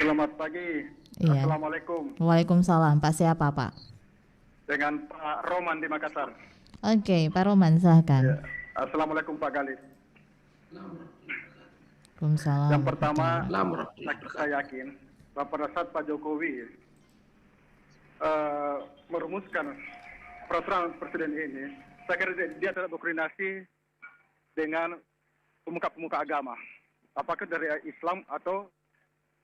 Selamat pagi. Iya. Assalamualaikum. Waalaikumsalam. Pak siapa, Pak? Dengan Pak Roman di Makassar. Oke, Pak Roman silahkan. Ya. Assalamualaikum Pak Galih. Waalaikumsalam. Yang pertama, Warahmatullahi saya yakin bahwa pada saat Pak Jokowi merumuskan peraturan presiden ini, saya kira dia tidak berkoordinasi dengan pemuka-pemuka agama. Apakah dari Islam atau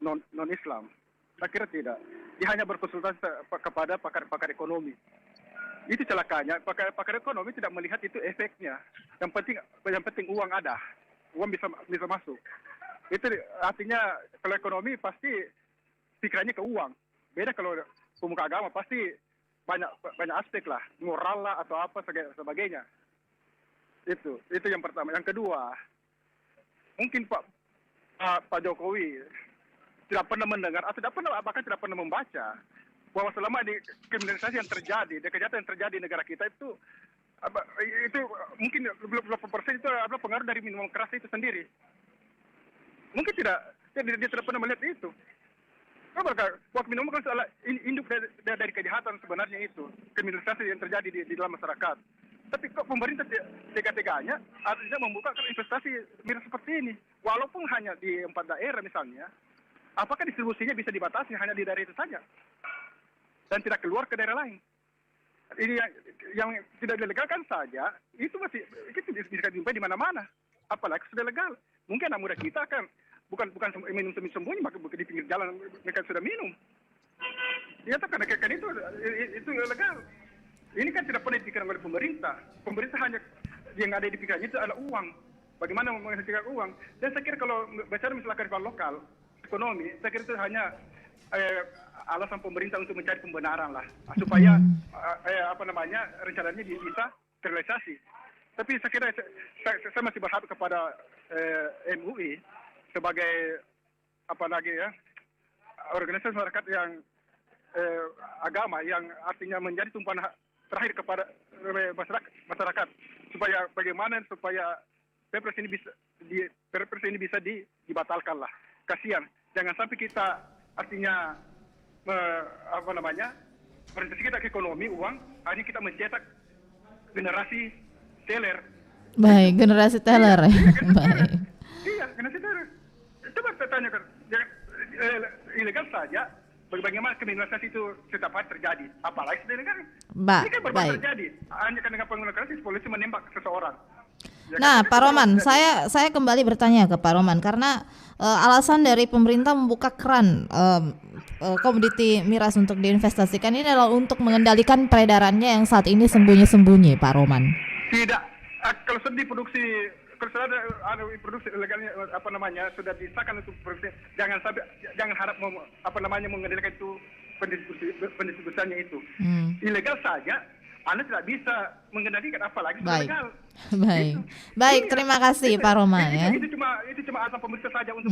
non-Islam? Saya kira tidak. Dia hanya berkonsultasi kepada pakar-pakar ekonomi. Itu celakanya, pakar ekonomi tidak melihat itu efeknya. Yang penting uang ada, uang bisa masuk. Itu artinya kalau ekonomi pasti pikirannya ke uang. Beda kalau pemuka agama pasti banyak aspek lah, moral lah atau apa sebagainya. Itu yang pertama. Yang kedua, mungkin Pak Jokowi tidak pernah mendengar atau bahkan tidak pernah membaca bahwa selama di kriminalisasi yang terjadi, kejahatan yang terjadi di negara kita itu mungkin 20% itu adalah pengaruh dari minuman keras itu sendiri. Mungkin dia tidak pernah melihat itu. Waktu minuman keras adalah induk dari kejahatan sebenarnya itu, kriminalisasi yang terjadi di dalam masyarakat. Tapi kok pemerintah tega-teganya artinya membuka investasi mirip seperti ini, walaupun hanya di 4 daerah misalnya. Apakah distribusinya bisa dibatasi hanya di daerah itu saja dan tidak keluar ke daerah lain? Ini yang tidak dilegalkan saja itu bisa dijumpai di mana-mana, apalagi sudah legal. Mungkin anak muda kita kan bukan minum sembunyi, maka di pinggir jalan mereka sudah minum. Ya, karena itu legal. Ini kan tidak pernah dipikirkan oleh pemerintah. Pemerintah hanya yang ada di pikirannya itu adalah uang. Bagaimana menghasilkan uang? Dan saya kira kalau bicara misalnya kearifan lokal, ekonomi, saya kira itu hanya alasan pemerintah untuk mencari pembenaran lah, supaya rencananya bisa terrealisasi. Tapi saya kira saya masih berharap kepada MUI sebagai organisasi masyarakat yang agama yang artinya menjadi tumpuan terakhir kepada masyarakat, supaya Perpres ini bisa dibatalkan lah. Kasihan, jangan sampai kita artinya orientasi kita ke ekonomi, uang, akhirnya kita mencetak generasi teler. Baik, generasi teler. Baik. Iya, generasi teler. Coba saya tanyakan, ilegal saja, bagaimana kriminalisasi itu setiap hari terjadi, apalagi sudah legal. Ini kan baru terjadi, hanya dengan kriminalisasi polisi menembak seseorang. Nah, Pak Roman, saya kembali bertanya ke Pak Roman karena alasan dari pemerintah membuka keran komoditi miras untuk diinvestasikan ini adalah untuk mengendalikan peredarannya yang saat ini sembunyi-sembunyi, Pak Roman. Tidak, kalau sudah diproduksi, kalau sudah ada produksi legalnya sudah disahkan untuk produksi, jangan harap mengendalikan itu pendistribusiannya itu. Ilegal saja Anda tidak bisa mengendalikan, apalagi sudah legal. Baik, terima kasih Pak Roman ya. Itu cuma alasan pemerintah saja untuk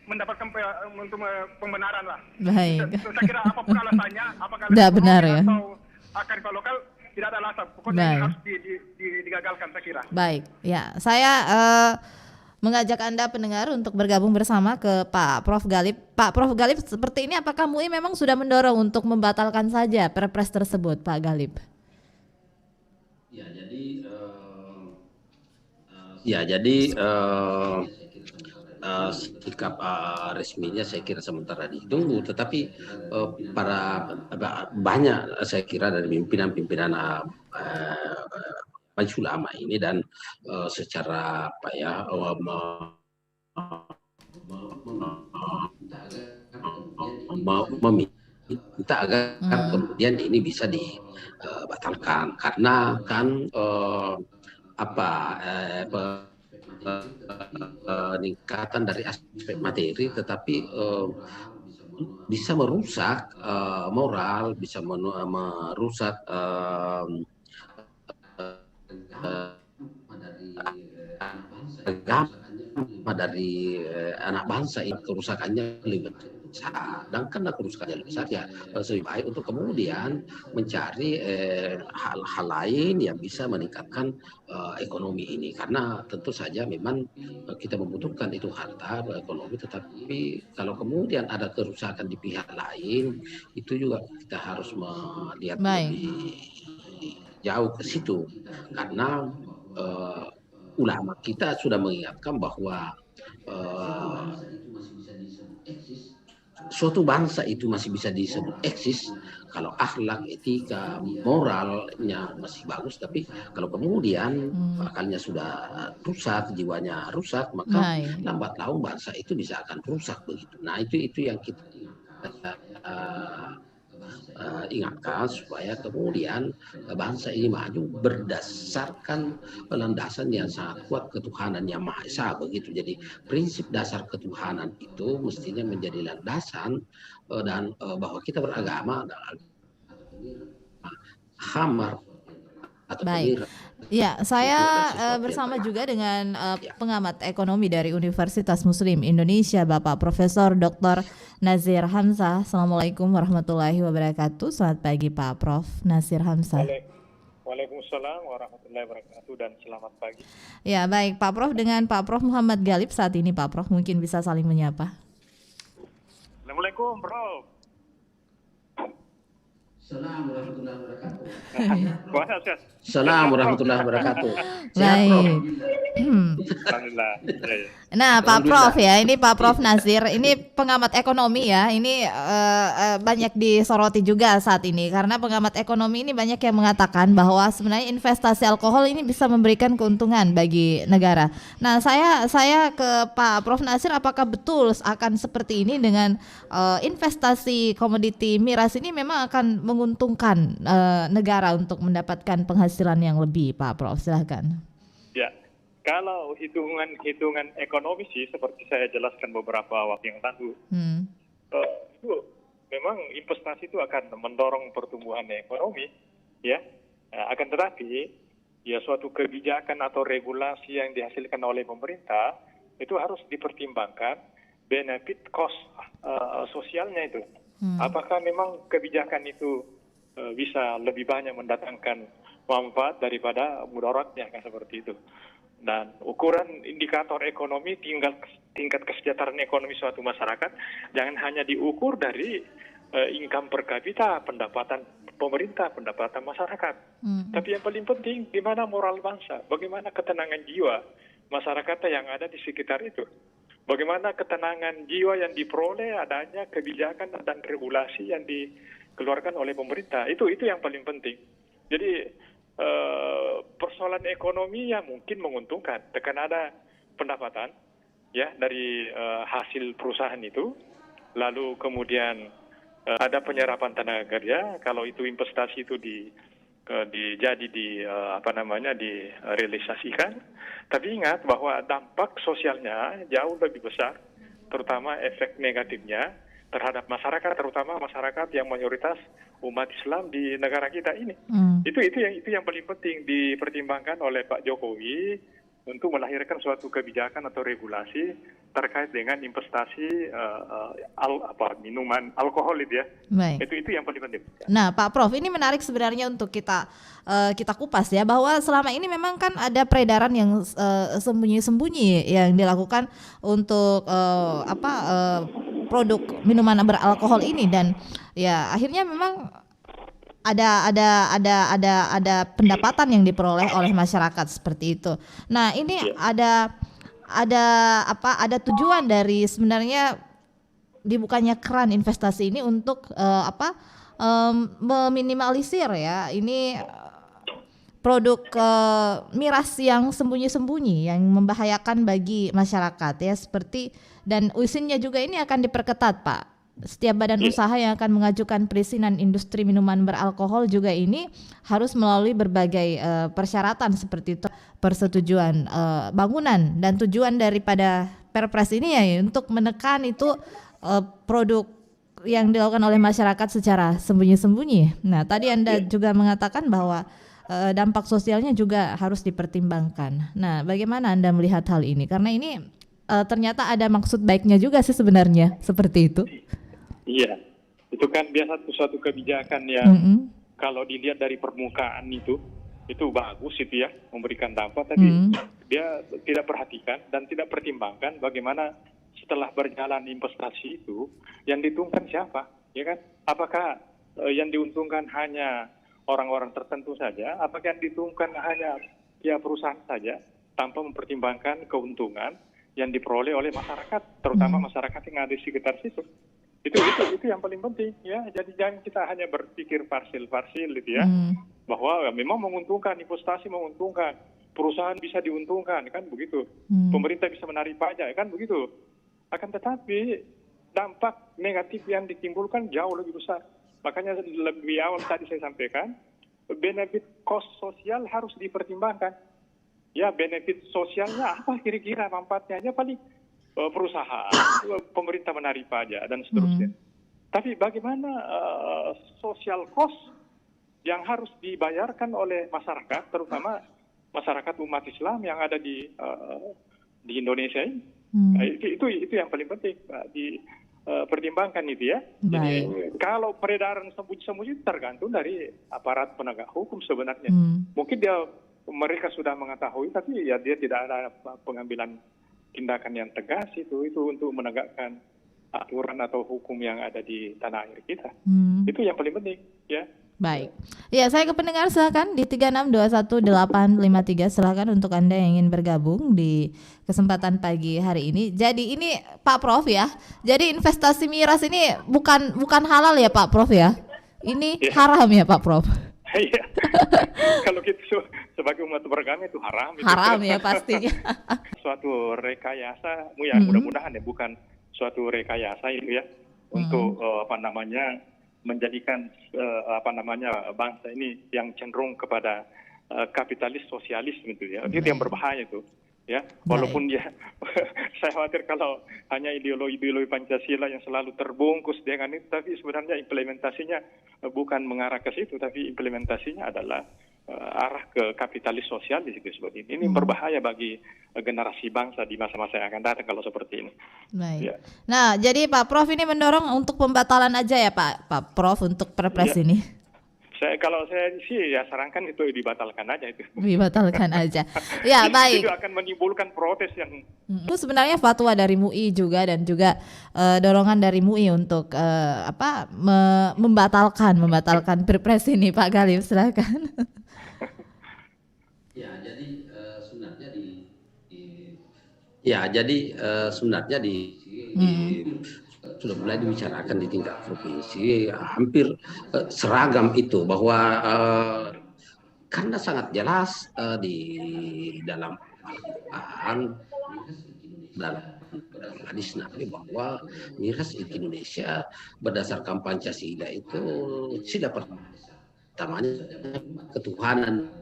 mendapatkan pembenaran lah. Baik. Saya kira apapun alasannya, apakah tidak benar ya atau kearifan lokal, tidak ada alasan. Pokoknya harus digagalkan, saya kira. Baik, ya saya mengajak Anda pendengar untuk bergabung bersama ke Pak Prof Galip. Pak Prof Galip, seperti ini apakah MUI memang sudah mendorong untuk membatalkan saja Perpres tersebut, Pak Galip? Sikap resminya saya kira sementara ditunggu, tetapi banyak saya kira dari pimpinan-pimpinan Majelis Ulama ini dan secara meminta agar kemudian ini bisa dibatalkan karena kan peningkatan dari aspek materi, tetapi bisa merusak moral, bisa merusak agama dari anak bangsa. Kerusakannya lebih sedangkan kerusakannya lebih besar, ya lebih baik untuk kemudian mencari hal-hal lain yang bisa meningkatkan ekonomi ini, karena tentu saja memang kita membutuhkan itu harta ekonomi, tetapi kalau kemudian ada kerusakan di pihak lain itu juga kita harus melihat Baik, lebih jauh ke situ, karena eh, ulama kita sudah mengingatkan bahwa eh, suatu bangsa itu masih bisa disebut eksis kalau akhlak, etika, moralnya masih bagus, tapi kalau kemudian hmm, akalnya sudah rusak, jiwanya rusak, maka baik. lambat laun bangsa itu bisa akan rusak begitu. Nah itu yang kita ingatkan supaya kemudian bangsa ini maju berdasarkan landasan yang sangat kuat, ketuhanan yang Maha Esa begitu. Jadi prinsip dasar ketuhanan itu mestinya menjadi landasan, dan bahwa kita beragama adalah hamar atau Baik. pemirat, Ya, itu adalah saya sesuatu yang bersama telah juga dengan ya. pengamat ekonomi dari Universitas Muslim Indonesia, Bapak Profesor Dr. Nazir Hamzah. Assalamualaikum warahmatullahi wabarakatuh. Selamat pagi, Pak Prof. Nazir Hamzah. Waalaikumsalam warahmatullahi wabarakatuh dan selamat pagi. Ya, baik, Pak Prof, dengan Pak Prof Muhammad Galib saat ini, Pak Prof mungkin bisa saling menyapa. Assalamualaikum, Bro. Assalamualaikum warahmatullahi wabarakatuh. Waalaikumsalam. Assalamualaikum warahmatullahi wabarakatuh. Sehat, Prof? Baik. Alhamdulillah. Ya, ya. Nah, Pak Alhamdulillah. Prof ya, ini Pak Prof Nazir, ini pengamat ekonomi ya, ini banyak disoroti juga saat ini karena pengamat ekonomi ini banyak yang mengatakan bahwa sebenarnya investasi alkohol ini bisa memberikan keuntungan bagi negara. Nah, saya ke Pak Prof Nazir, apakah betul akan seperti ini dengan investasi komoditi miras ini memang akan menguntungkan negara untuk mendapatkan penghasilan yang lebih, Pak Prof, silahkan. Ya. Kalau hitungan ekonomi sih seperti saya jelaskan beberapa waktu yang lalu, itu memang investasi itu akan mendorong pertumbuhan ekonomi, ya. Akan tetapi ya suatu kebijakan atau regulasi yang dihasilkan oleh pemerintah itu harus dipertimbangkan benefit cost sosialnya itu. Apakah memang kebijakan itu bisa lebih banyak mendatangkan manfaat daripada mudaratnya, kan seperti itu. Dan ukuran indikator ekonomi tingkat kesejahteraan ekonomi suatu masyarakat jangan hanya diukur dari income per kapita, pendapatan pemerintah, pendapatan masyarakat. Tapi yang paling penting, di mana moral bangsa, bagaimana ketenangan jiwa masyarakat yang ada di sekitar itu. Bagaimana ketenangan jiwa yang diperoleh adanya kebijakan dan regulasi yang dikeluarkan oleh pemerintah. Itu yang paling penting. Jadi persoalan ekonomi yang mungkin menguntungkan, tekan ada pendapatan ya dari hasil perusahaan itu, lalu kemudian ada penyerapan tenaga kerja, kalau itu investasi itu direalisasikan. Tapi ingat bahwa dampak sosialnya jauh lebih besar, terutama efek negatifnya terhadap masyarakat, terutama masyarakat yang mayoritas umat Islam di negara kita ini. Itu yang paling penting dipertimbangkan oleh Pak Jokowi untuk melahirkan suatu kebijakan atau regulasi terkait dengan investasi minuman alkohol itu ya. Baik. Itu yang paling penting. Nah, Pak Prof, ini menarik sebenarnya untuk kita kupas ya, bahwa selama ini memang kan ada peredaran yang sembunyi-sembunyi yang dilakukan untuk produk minuman beralkohol ini, dan ya akhirnya memang ada pendapatan yang diperoleh oleh masyarakat seperti itu. Nah, ini ada tujuan dari sebenarnya dibukanya keran investasi ini untuk meminimalisir ya ini produk miras yang sembunyi-sembunyi yang membahayakan bagi masyarakat ya, seperti, dan izinnya juga ini akan diperketat, Pak. Setiap badan usaha yang akan mengajukan perizinan industri minuman beralkohol juga ini harus melalui berbagai persyaratan seperti itu, persetujuan bangunan, dan tujuan daripada Perpres ini ya untuk menekan itu produk yang dilakukan oleh masyarakat secara sembunyi-sembunyi. Nah, tadi Anda juga mengatakan bahwa dampak sosialnya juga harus dipertimbangkan. Nah, bagaimana Anda melihat hal ini? Karena ini ternyata ada maksud baiknya juga sih sebenarnya, seperti itu. Iya, itu kan biasa suatu kebijakan yang kalau dilihat dari permukaan itu bagus itu ya, memberikan dampak, tapi dia tidak perhatikan dan tidak pertimbangkan bagaimana setelah berjalan investasi itu yang diuntungkan siapa, ya kan? Apakah yang diuntungkan hanya orang-orang tertentu saja? Apakah yang diuntungkan hanya ya perusahaan saja tanpa mempertimbangkan keuntungan yang diperoleh oleh masyarakat, terutama masyarakat yang ada di sekitar situ? Itu yang paling penting ya. Jadi jangan kita hanya berpikir parsil gitu ya, bahwa memang menguntungkan, investasi menguntungkan, perusahaan bisa diuntungkan kan begitu, pemerintah bisa menarik pajak kan begitu. Akan tetapi dampak negatif yang ditimbulkan jauh lebih besar. Makanya lebih awal tadi saya sampaikan, benefit cost sosial harus dipertimbangkan. Ya, benefit sosialnya apa kira-kira manfaatnya? Ya paling perusahaan, pemerintah menarik pajak dan seterusnya. Tapi bagaimana social cost yang harus dibayarkan oleh masyarakat, terutama masyarakat umat Islam yang ada di Indonesia ini? Itu yang paling penting dipertimbangkan itu ya. Jadi kalau peredaran sembunyi-sembunyi tergantung dari aparat penegak hukum sebenarnya. Mungkin mereka sudah mengetahui, tapi ya dia tidak ada pengambilan tindakan yang tegas itu untuk menegakkan aturan atau hukum yang ada di tanah air kita. Itu yang paling penting ya. Baik. Ya, saya ke pendengar, silakan di 36218853, silakan untuk Anda yang ingin bergabung di kesempatan pagi hari ini. Jadi ini Pak Prof ya. Jadi investasi miras ini bukan halal ya Pak Prof ya. Ini haram ya Pak Prof. Iya. Kalau gitu sebagai umat beragama itu haram. Haram ya pastinya. Suatu rekayasa, ya mudah-mudahan ya bukan suatu rekayasa itu ya untuk menjadikan bangsa ini yang cenderung kepada kapitalis sosialis gitu ya. Itu yang berbahaya itu. Ya, walaupun dia saya khawatir kalau hanya ideologi Pancasila yang selalu terbungkus dengan itu, tapi sebenarnya implementasinya bukan mengarah ke situ, tapi implementasinya adalah arah ke kapitalis sosialis gitu seperti ini. Ini berbahaya bagi generasi bangsa di masa-masa yang akan datang kalau seperti ini. Baik. Ya. Nah, jadi Pak Prof ini mendorong untuk pembatalan aja ya Pak Prof untuk Perpres ini. Kalau saya sih ya sarankan itu dibatalkan aja itu. Dibatalkan aja. Ya, baik. Itu akan menimbulkan protes yang itu sebenarnya fatwa dari MUI juga dan juga dorongan dari MUI untuk membatalkan Perpres ini, Pak Galif, silakan. Ya, jadi sebenarnya sudah mulai dibicarakan di tingkat provinsi, hampir seragam itu bahwa karena sangat jelas di dalam Al-Quran, dalam hadis Nabi bahwa miras Indonesia berdasarkan Pancasila itu tidak pertamanya ketuhanan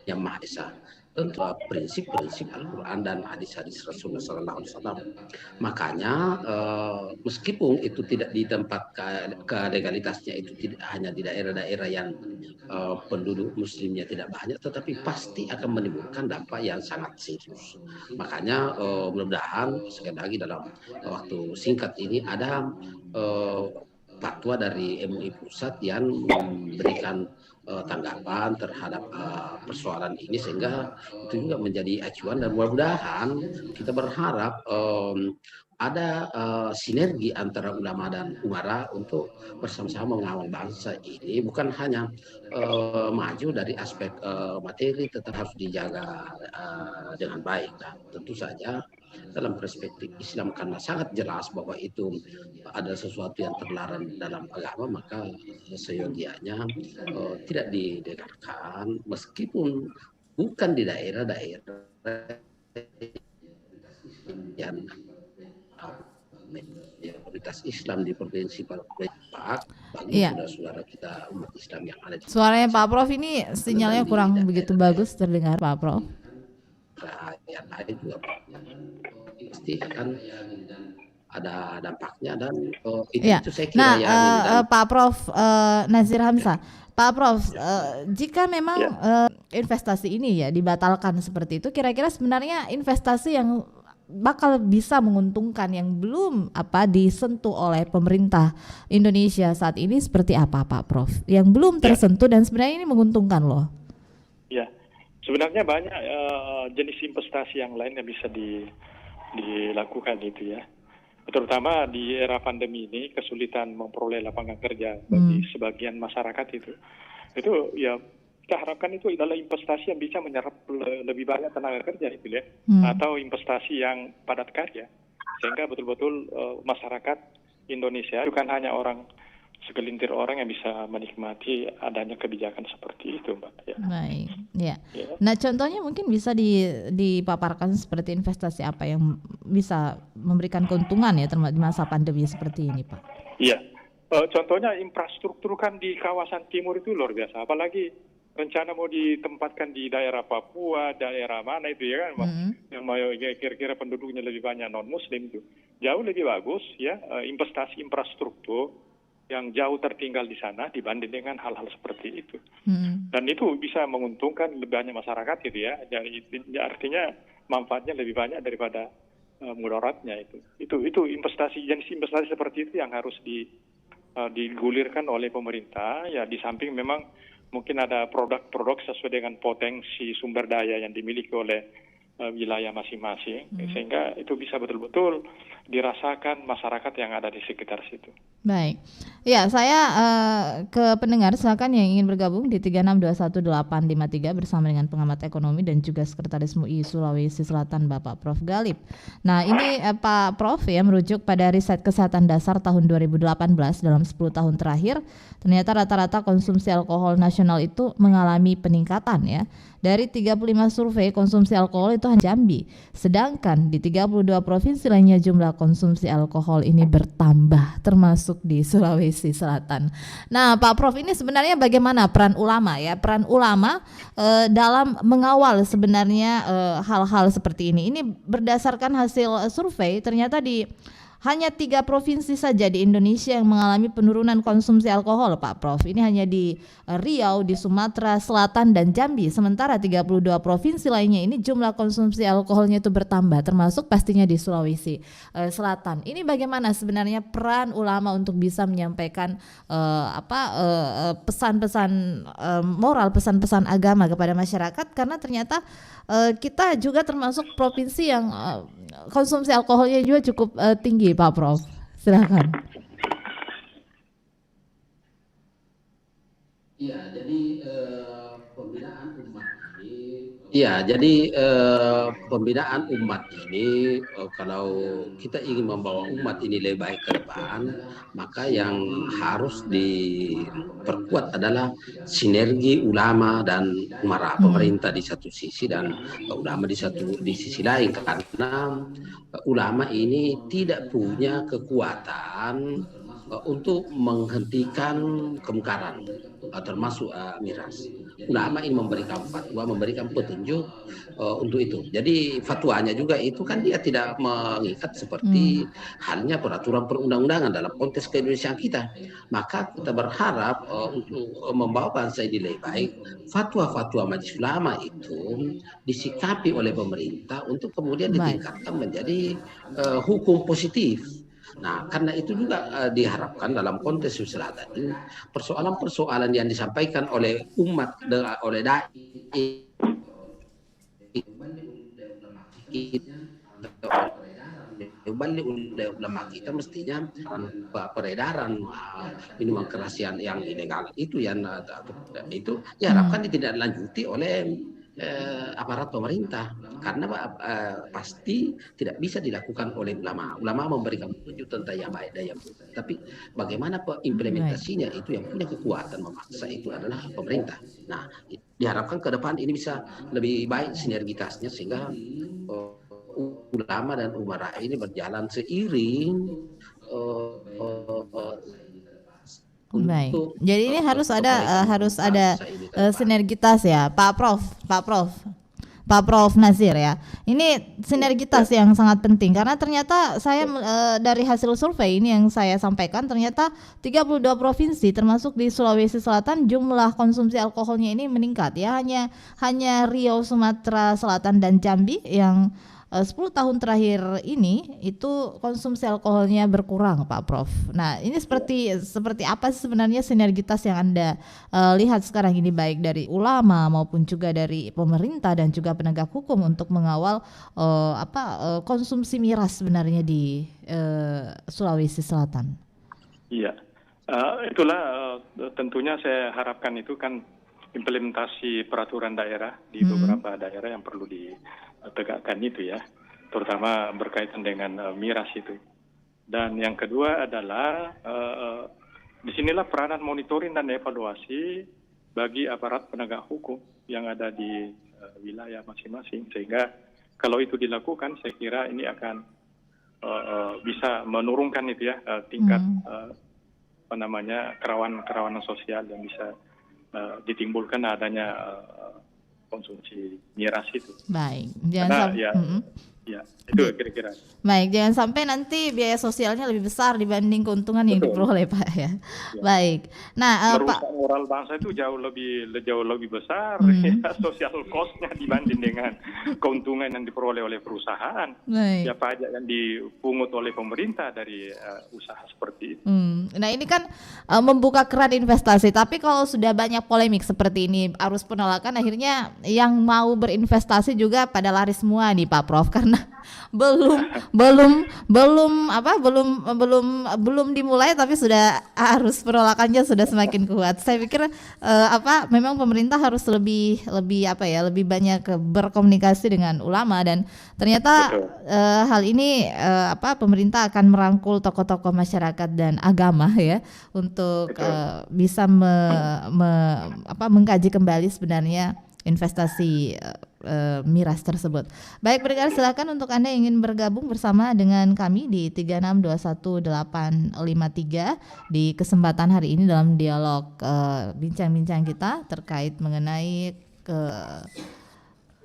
yang Maha Esa. Tentu prinsip-prinsip Al-Quran dan hadis-hadis Rasulullah SAW. Makanya meskipun itu tidak di tempat legalitasnya itu tidak hanya di daerah-daerah yang penduduk muslimnya tidak banyak, tetapi pasti akan menimbulkan dampak yang sangat serius. Makanya mudah-mudahan sekali lagi dalam waktu singkat ini ada fatwa dari MUI Pusat yang memberikan tanggapan terhadap persoalan ini, sehingga itu juga menjadi acuan, dan mudah-mudahan kita berharap ada sinergi antara ulama dan umara untuk bersama-sama mengawal bangsa ini, bukan hanya maju dari aspek materi, tetap harus dijaga dengan baik. Nah, tentu saja dalam perspektif Islam karena sangat jelas bahwa itu ada sesuatu yang terlarang dalam agama, maka seyogianya tidak didengarkan meskipun bukan di daerah-daerah yang mayoritas Islam di provinsi Papua. Bagi saudara-saudara kita umat Islam yang ada di suaranya Pak Prof ini sinyalnya kurang begitu bagus terdengar Pak Prof. Yang lain juga pasti akan ada dampaknya, dan itu saya kira Pak Prof Nazir Hamzah. Pak Prof, jika memang investasi ini ya dibatalkan seperti itu, kira-kira sebenarnya investasi yang bakal bisa menguntungkan yang belum disentuh oleh pemerintah Indonesia saat ini seperti apa Pak Prof? Yang belum tersentuh dan sebenarnya ini menguntungkan loh. Ya, sebenarnya banyak jenis investasi yang lain yang bisa dilakukan itu ya. Terutama di era pandemi ini kesulitan memperoleh lapangan kerja bagi sebagian masyarakat itu ya kita harapkan itu adalah investasi yang bisa menyerap lebih banyak tenaga kerja itu ya, atau investasi yang padat karya sehingga betul-betul masyarakat Indonesia bukan hanya segelintir orang yang bisa menikmati adanya kebijakan seperti itu, Mbak. Ya. Baik, ya. Nah, contohnya mungkin bisa dipaparkan seperti investasi apa yang bisa memberikan keuntungan ya di masa pandemi seperti ini, Pak? Iya, contohnya infrastruktur kan di kawasan timur itu luar biasa, apalagi rencana mau ditempatkan di daerah Papua, daerah mana itu ya kan, yang kira-kira penduduknya lebih banyak non-Muslim itu, jauh lebih bagus ya investasi infrastruktur yang jauh tertinggal di sana dibanding dengan hal-hal seperti itu. Dan itu bisa menguntungkan lebih banyak masyarakat gitu ya. Jadi artinya manfaatnya lebih banyak daripada mudaratnya itu. Itu jenis investasi seperti itu yang harus digulirkan oleh pemerintah ya, di samping memang mungkin ada produk-produk sesuai dengan potensi sumber daya yang dimiliki oleh wilayah masing-masing, sehingga itu bisa betul-betul dirasakan masyarakat yang ada di sekitar situ. Baik, ya saya ke pendengar silakan yang ingin bergabung di 3621853 bersama dengan pengamat ekonomi dan juga Sekretaris MUI Sulawesi Selatan Bapak Prof. Galip. Nah ini Pak Prof ya merujuk pada riset kesehatan dasar tahun 2018 dalam 10 tahun terakhir, ternyata rata-rata konsumsi alkohol nasional itu mengalami peningkatan ya. Dari 35 survei konsumsi alkohol itu hanya Jambi, sedangkan di 32 provinsi lainnya jumlah konsumsi alkohol ini bertambah, termasuk di Sulawesi Selatan. Nah, Pak Prof, ini sebenarnya bagaimana peran ulama ya? Peran ulama dalam mengawal sebenarnya hal-hal seperti ini. Ini berdasarkan hasil survei, ternyata hanya 3 provinsi saja di Indonesia yang mengalami penurunan konsumsi alkohol, Pak Prof. Ini hanya di Riau, di Sumatera Selatan dan Jambi. Sementara 32 provinsi lainnya ini jumlah konsumsi alkoholnya itu bertambah, termasuk pastinya di Sulawesi Selatan. Ini bagaimana sebenarnya peran ulama untuk bisa menyampaikan pesan-pesan moral, pesan-pesan agama kepada masyarakat, karena ternyata kita juga termasuk provinsi yang konsumsi alkoholnya juga cukup tinggi, Pak Prof. Silakan. Iya, jadi pembinaan umat ini. Iya, jadi pembinaan umat ini kalau kita ingin membawa umat ini lebih baik ke depan, maka yang harus diperkuat adalah sinergi ulama dan umara, pemerintah di satu sisi dan ulama di sisi lain, karena ulama ini tidak punya kekuatan untuk menghentikan kemungkaran termasuk miras. Ulama ini memberikan fatwa, memberikan petunjuk untuk itu. Jadi fatwanya juga itu kan dia tidak mengikat seperti halnya peraturan perundang-undangan dalam konteks keindonesiaan kita. Maka kita berharap untuk membawa bangsa ini lebih baik, fatwa-fatwa majelis ulama itu disikapi oleh pemerintah untuk kemudian ditingkatkan menjadi hukum positif. Nah, karena itu juga diharapkan dalam konteks Selatan ini persoalan-persoalan yang disampaikan oleh umat, oleh dai ulama kita mestinya peredaran minuman keras yang ilegal itu diharapkan ditindaklanjuti oleh aparat pemerintah, karena pasti tidak bisa dilakukan oleh ulama. Ulama memberikan petunjuk tentang yang baik dan yang buruk, tapi bagaimana implementasinya itu yang punya kekuatan memaksa itu adalah pemerintah. Nah, diharapkan ke depan ini bisa lebih baik sinergitasnya sehingga ulama dan umara ini berjalan seiring. Baik. Jadi ini harus ada sinergitas ya, Pak Prof Nazir ya. Ini sinergitas yang sangat penting, karena ternyata saya dari hasil survei ini yang saya sampaikan, ternyata 32 provinsi termasuk di Sulawesi Selatan jumlah konsumsi alkoholnya ini meningkat ya. Hanya Riau, Sumatera Selatan dan Jambi yang 10 tahun terakhir ini itu konsumsi alkoholnya berkurang, Pak Prof. Nah, ini seperti apa sih sebenarnya sinergitas yang Anda lihat sekarang ini, baik dari ulama maupun juga dari pemerintah dan juga penegak hukum untuk mengawal konsumsi miras sebenarnya di Sulawesi Selatan? Iya, itulah tentunya saya harapkan itu kan implementasi peraturan daerah di beberapa daerah yang perlu ditegakkan itu ya, terutama berkaitan dengan miras itu. Dan yang kedua adalah disinilah peranan monitoring dan evaluasi bagi aparat penegak hukum yang ada di wilayah masing-masing, sehingga kalau itu dilakukan saya kira ini akan bisa menurunkan itu ya tingkat kerawanan sosial yang bisa ditimbulkan adanya konsumsi miras itu. Baik, jangan Ya, itu kira-kira. Baik, jangan sampai nanti biaya sosialnya lebih besar dibanding keuntungan yang diperoleh, Pak ya. Baik. Nah, merusak moral bangsa itu jauh lebih besar ya, social cost-nya dibanding dengan keuntungan yang diperoleh oleh perusahaan. Baik. Ya, pajak yang dipungut oleh pemerintah dari usaha seperti itu. Nah, ini kan membuka keran investasi, tapi kalau sudah banyak polemik seperti ini, arus penolakan, akhirnya yang mau berinvestasi juga pada lari semua nih, Pak Prof, karena belum dimulai tapi sudah arus penolakannya sudah semakin kuat. Saya pikir memang pemerintah harus lebih banyak berkomunikasi dengan ulama, dan ternyata hal ini pemerintah akan merangkul tokoh-tokoh masyarakat dan agama ya untuk bisa mengkaji kembali sebenarnya investasi miras tersebut. Baik, pendengar, silakan untuk Anda yang ingin bergabung bersama dengan kami di 3621853 di kesempatan hari ini dalam dialog bincang-bincang kita terkait mengenai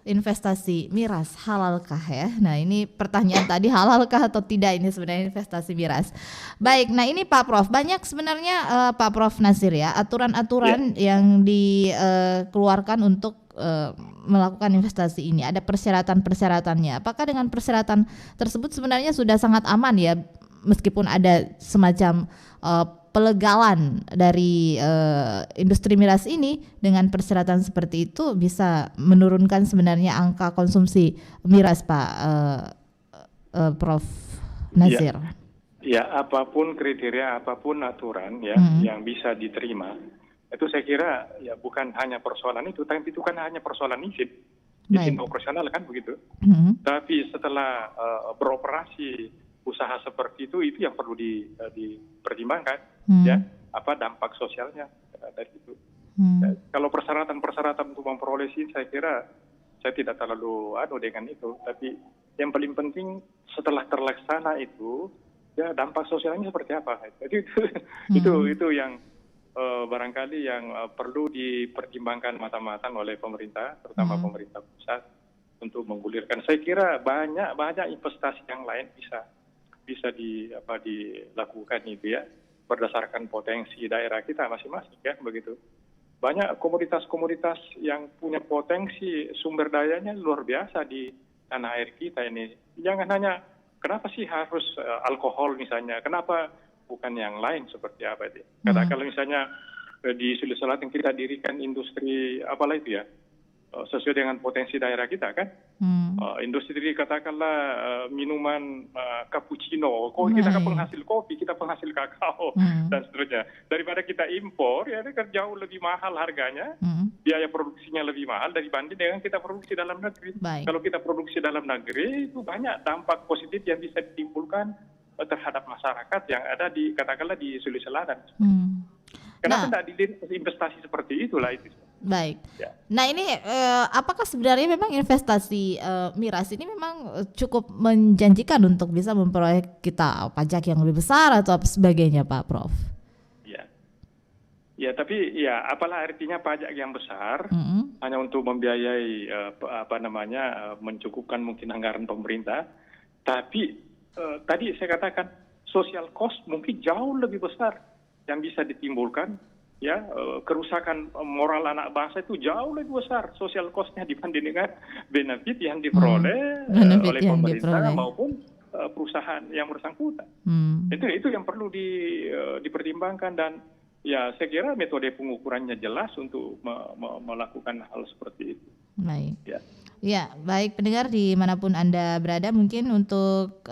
investasi miras halalkah ya. Nah, ini pertanyaan tadi, halalkah atau tidak ini sebenarnya investasi miras. Baik, nah ini Pak Prof, banyak sebenarnya Pak Prof Nasir ya aturan-aturan yang dikeluarkan untuk melakukan investasi ini. Ada persyaratan-persyaratannya. Apakah dengan persyaratan tersebut sebenarnya sudah sangat aman ya, meskipun ada semacam pelegalan dari industri miras ini, dengan persyaratan seperti itu bisa menurunkan sebenarnya angka konsumsi miras, Pak Prof Nasir? Ya, apapun kriteria, apapun aturan ya yang bisa diterima, itu saya kira ya bukan hanya persoalan itu, tapi itu kan hanya persoalan izin operasional kan begitu. Tapi setelah beroperasi usaha seperti itu yang perlu dipertimbangkan ya, apa dampak sosialnya dari itu. Ya, kalau persyaratan untuk memperoleh SIM, saya kira saya tidak terlalu dengan itu, tapi yang paling penting setelah terlaksana itu ya dampak sosialnya seperti apa. Itu yang barangkali yang perlu dipertimbangkan matang-matang oleh pemerintah, terutama pemerintah pusat, untuk menggulirkan. Saya kira banyak investasi yang lain bisa dilakukan itu ya, berdasarkan potensi daerah kita masing-masing ya begitu. Banyak komoditas-komoditas yang punya potensi sumber dayanya luar biasa di tanah air kita ini. Jangan hanya kenapa sih harus alkohol misalnya, kenapa bukan yang lain seperti apa itu. Kalau misalnya di Sulawesi Selatan kita dirikan industri apalah itu ya, sesuai dengan potensi daerah kita kan. Industri katakanlah minuman cappuccino, kita kan penghasil kopi, kita penghasil kakao dan seterusnya. Daripada kita impor ya kan jauh lebih mahal harganya, biaya produksinya lebih mahal dibanding dengan kita produksi dalam negeri. Kalau kita produksi dalam negeri itu banyak dampak positif yang bisa ditimbulkan terhadap masyarakat yang ada di katakanlah di Sulawesi Selatan. Kenapa tidak dilihat investasi seperti itulah itu? Baik. Ya. Nah ini apakah sebenarnya memang investasi miras ini memang cukup menjanjikan untuk bisa memperoleh kita pajak yang lebih besar atau apa sebagainya, Pak Prof? Ya, tapi ya apalah artinya pajak yang besar hanya untuk membiayai mencukupkan mungkin anggaran pemerintah, tapi tadi saya katakan social cost mungkin jauh lebih besar yang bisa ditimbulkan ya kerusakan moral anak bangsa itu jauh lebih besar sosial cost-nya dibanding dengan benefit yang diperoleh oleh pemerintah maupun perusahaan yang bersangkutan. Itu yang perlu dipertimbangkan, dan ya saya kira metode pengukurannya jelas untuk melakukan hal seperti itu. Baik. Ya, baik pendengar dimanapun Anda berada, mungkin untuk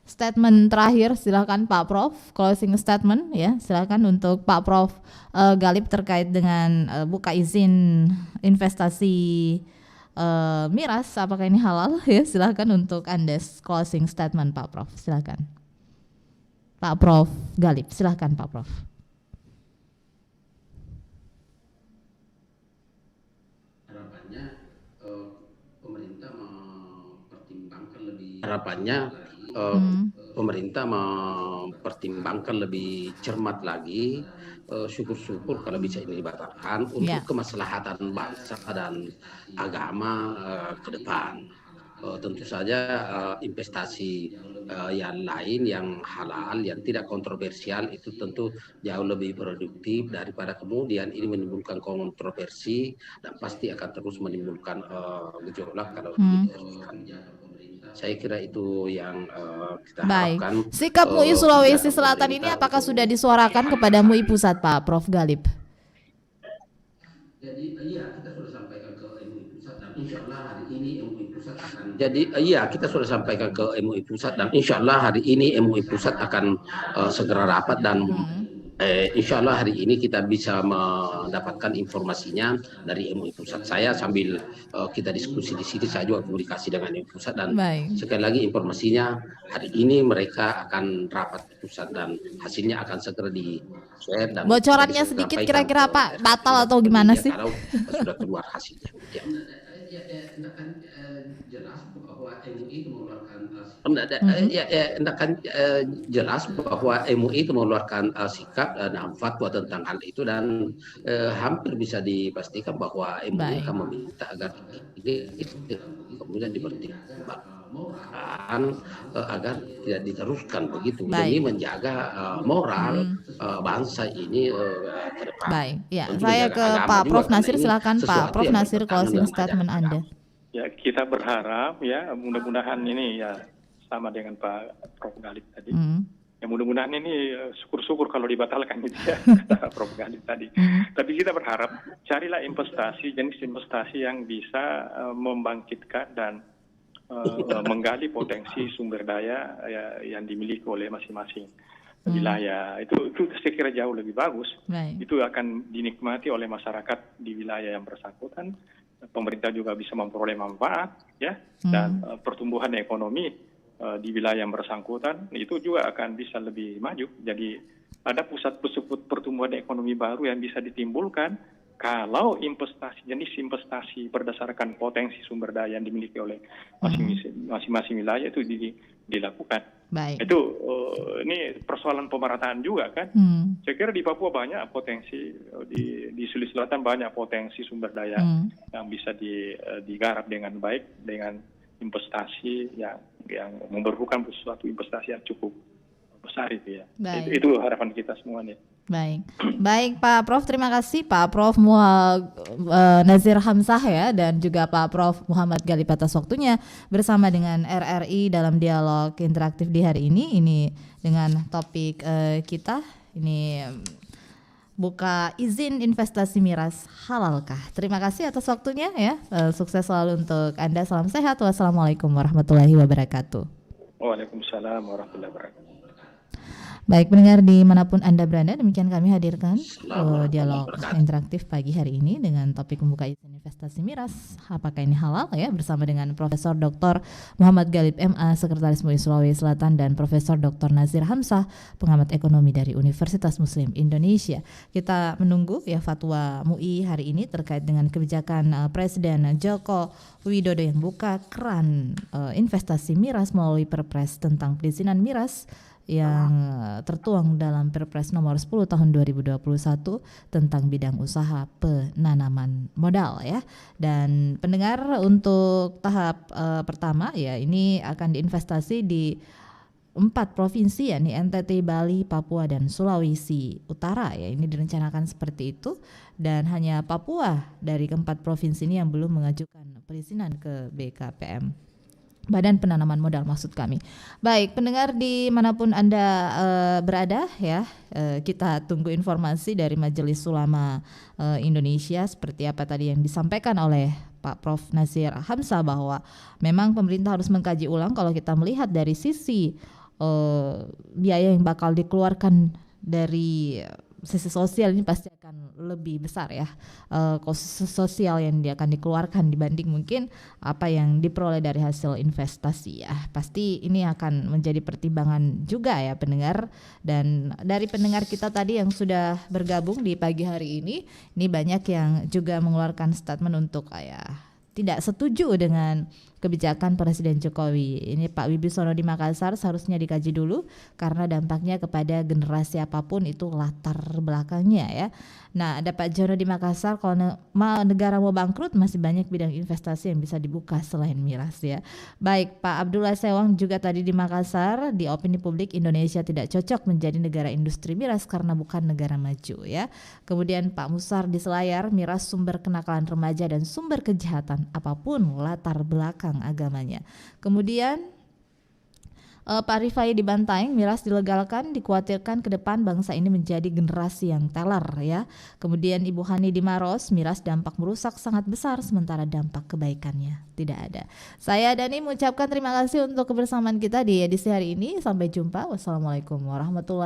statement terakhir silakan Pak Prof, closing statement ya, silakan untuk Pak Prof Galip terkait dengan buka izin investasi miras, apakah ini halal ya, silakan untuk Anda closing statement Pak Prof, silakan. Pak Prof Galip, silakan Pak Prof. Harapannya pemerintah mempertimbangkan lebih cermat lagi, syukur-syukur kalau bisa ini dibatalkan untuk kemaslahatan bangsa dan agama ke depan. Tentu saja investasi yang lain yang halal, yang tidak kontroversial itu tentu jauh lebih produktif daripada kemudian ini menimbulkan kontroversi dan pasti akan terus menimbulkan gejolak kalau diteruskan. Saya kira itu yang kita harapkan. Sikap MUI Sulawesi Selatan ini apakah sudah disuarakan kepada MUI Pusat, Pak Prof Galip? Jadi iya, kita sudah sampaikan ke MUI Pusat dan insya Allah hari ini MUI Pusat akan. Jadi iya, kita sudah sampaikan ke MUI Pusat dan insya Allah hari ini MUI Pusat akan segera rapat dan insya Allah hari ini kita bisa mendapatkan informasinya dari MUI Pusat. Saya sambil kita diskusi di sini, saya juga komunikasi dengan MUI Pusat dan sekali lagi informasinya hari ini mereka akan rapat pusat dan hasilnya akan segera di-share. Dan bocorannya sedikit kira-kira Pak, batal atau gimana sih? Kalau sudah keluar hasilnya. Jelas bahwa MUI itu mengeluarkan jelas bahwa MUI itu mengeluarkan sikap dan fatwa tentang hal itu dan hampir bisa dipastikan bahwa MUI akan meminta agar ini kemudian dipertimbangkan agar tidak diteruskan begitu demi menjaga moral bangsa ini ke depan. Baik, ya saya ke Pak Prof Nasir, silakan Pak Prof Nasir closing statement Anda. Ya, kita berharap ya mudah-mudahan ini ya sama dengan Pak Prof Galip tadi. Ya mudah-mudahan ini syukur-syukur kalau dibatalkan itu ya kata Prof Galip tadi. Tapi kita berharap carilah investasi, jenis investasi yang bisa membangkitkan dan menggali potensi sumber daya yang dimiliki oleh masing-masing wilayah. Itu saya kira jauh lebih bagus. Itu akan dinikmati oleh masyarakat di wilayah yang bersangkutan. Pemerintah juga bisa memperoleh manfaat ya, dan pertumbuhan ekonomi di wilayah yang bersangkutan itu juga akan bisa lebih maju. Jadi ada pusat-pusat pertumbuhan ekonomi baru yang bisa ditimbulkan kalau jenis investasi berdasarkan potensi sumber daya yang dimiliki oleh masing-masing wilayah itu dilakukan. Itu ini persoalan pemerataan juga kan. Saya kira di Papua banyak potensi, di Sulawesi Selatan banyak potensi sumber daya yang bisa digarap dengan baik dengan investasi yang memerlukan suatu investasi yang cukup besar itu ya. Itu harapan kita semua nih. Baik Pak Prof, terima kasih Pak Prof Nazir Hamzah ya, dan juga Pak Prof Muhammad Galip atas waktunya bersama dengan RRI dalam dialog interaktif di hari ini dengan topik kita ini buka izin investasi miras halalkah. Terima kasih atas waktunya ya, sukses selalu untuk Anda, salam sehat, wassalamualaikum warahmatullahi wabarakatuh. Waalaikumsalam warahmatullahi wabarakatuh. Baik pendengar dimanapun Anda berada, demikian kami hadirkan dialog interaktif pagi hari ini dengan topik membuka izin investasi miras, apakah ini halal ya, bersama dengan Profesor Dr. Muhammad Galip MA, Sekretaris MUI Sulawesi Selatan, dan Profesor Dr. Nazir Hamzah, pengamat ekonomi dari Universitas Muslim Indonesia. Kita menunggu ya fatwa MUI hari ini terkait dengan kebijakan Presiden Joko Widodo yang buka keran investasi miras melalui Perpres tentang perizinan miras yang tertuang dalam Perpres nomor 10 tahun 2021 tentang bidang usaha penanaman modal ya. Dan pendengar, untuk tahap pertama ya ini akan diinvestasi di 4 provinsi, yakni NTT, Bali, Papua, dan Sulawesi Utara ya. Ini direncanakan seperti itu, dan hanya Papua dari keempat provinsi ini yang belum mengajukan perizinan ke BKPM, Badan Penanaman Modal maksud kami. Baik, pendengar dimanapun Anda berada ya, kita tunggu informasi dari Majelis Ulama Indonesia seperti apa tadi yang disampaikan oleh Pak Prof. Nazir Hamzah, bahwa memang pemerintah harus mengkaji ulang kalau kita melihat dari sisi biaya yang bakal dikeluarkan dari sisi sosial, ini pasti akan lebih besar ya, kos sosial yang dia akan dikeluarkan dibanding mungkin apa yang diperoleh dari hasil investasi ya. Pasti ini akan menjadi pertimbangan juga ya pendengar. Dan dari pendengar kita tadi yang sudah bergabung di pagi hari ini banyak yang juga mengeluarkan statement untuk tidak setuju dengan kebijakan Presiden Jokowi. Ini Pak Wibisono di Makassar, seharusnya dikaji dulu karena dampaknya kepada generasi apapun itu latar belakangnya ya. Nah, ada Pak Jono di Makassar, kalau negara mau bangkrut masih banyak bidang investasi yang bisa dibuka selain miras ya. Baik, Pak Abdullah Sewang juga tadi di Makassar, di opini publik Indonesia tidak cocok menjadi negara industri miras karena bukan negara maju ya. Kemudian Pak Musar di Selayar, miras sumber kenakalan remaja dan sumber kejahatan apapun latar belakang agamanya. Kemudian Pak Rifai di Bantaeng, miras dilegalkan, dikhawatirkan ke depan bangsa ini menjadi generasi yang teler ya. Kemudian Ibu Hani di Maros, miras dampak merusak sangat besar sementara dampak kebaikannya tidak ada. Saya Dani mengucapkan terima kasih untuk kebersamaan kita di edisi hari ini. Sampai jumpa. Wassalamualaikum warahmatullahi